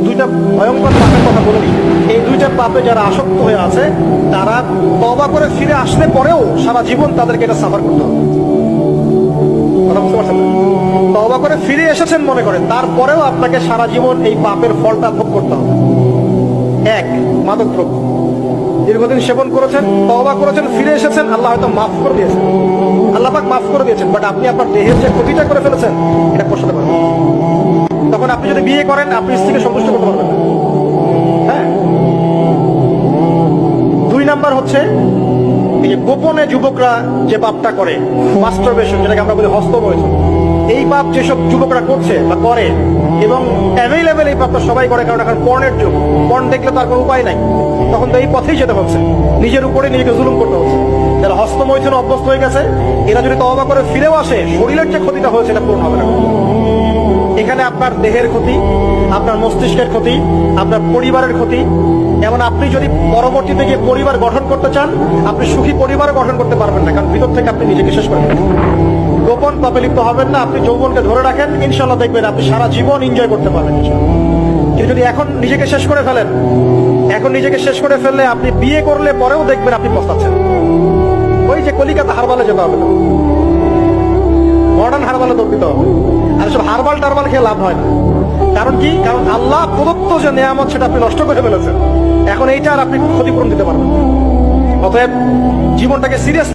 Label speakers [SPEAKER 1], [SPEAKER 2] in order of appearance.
[SPEAKER 1] দুইটা ভয়ঙ্কর পাপের কথা বলে দিই। এই দুইটা পাপে যারা আসক্ত হয়ে আছে তারা তওবা করে ফিরে আসলে পরেও সারা জীবন তাদেরকে এটা সাফার করতে হবে। কথা বুঝতে পারছেন? তওবা করে ফিরে এসেছেন মনে করেন, তারপরেও আপনাকে সারা জীবন এই পাপের ফলটা ভোগ করতে হবে। এক, মাদকদ্রব্য দীর্ঘদিন সেবন করেছেন, তওবা করেছেন, ফিরে এসেছেন, আল্লাহ হয়তো মাফ করে দিয়েছেন, আল্লাহ পাক মাফ করে দিয়েছেন, বাট আপনি আপনার দেহের যে ক্ষতিটা করে ফেলেছেন এটা পোষাতে পারবেন। তখন আপনি যদি বিয়ে করেন আপনি স্ত্রীকে সন্তুষ্ট করতে পারবেন না। হ্যাঁ। দুই নাম্বার হচ্ছে এই যে গোপনে যুবকরা যে পাপটা করে, মাস্টারবেশন, যেটাকে আমরা বলি হস্তমৈথুন, এই পাপ যেসব যুবকরা করছে বা করে, এবং অ্যাভেলেবেল এই পাপটা সবাই করে, কারণ এখন পর্নের যুগ, পর্ন দেখলে তার কোনো উপায় নাই, তখন তো এই পথেই যেতে হচ্ছে, নিজের উপরে নিজেকে জুলুম করতে হচ্ছে। যারা হস্তমৈথুন অভ্যস্ত হয়ে গেছে এরা যদি তওবা করে ফিরেও আসে, শরীরের যে ক্ষতিটা হয়েছে এটা পূরণ হবে না। এখানে আপনার দেহের ক্ষতি, আপনার মস্তিষ্কের ক্ষতি, আপনার পরিবারের ক্ষতি, এমন আপনি যদি পরবর্তীতে গিয়ে পরিবার গঠন করতে চান আপনি সুখী পরিবার গঠন করতে পারবেন না, কারণ ভিতর থেকে আপনি নিজেকে শেষ করে ফেলেন। গোপন পাপে লিপ্ত হবেন না, আপনি যৌবনকে ধরে রাখেন, ইনশাল্লাহ দেখবেন আপনি সারা জীবন এনজয় করতে পারবেন ইনশাল্লাহ। কিন্তু যদি এখন নিজেকে শেষ করে ফেলেন, এখন নিজেকে শেষ করে ফেললে আপনি বিয়ে করলে পরেও দেখবেন আপনি পস্তাচ্ছেন। ওই যে কলিকাতা হারবালে যেতে হবে, মডার্ন হারবালে দৌড় দিতে হবে। আর সব হারবাল টারবাল খেয়ে লাভ হয় না। কারণ কি? কারণ আল্লাহ প্রদত্ত যে নেয়ামত সেটা আপনি নষ্ট করে ফেলেছেন, এখন এইটা আর আপনি ক্ষতিপূরণ দিতে পারবেন। অতএব জীবনটাকে সিরিয়াস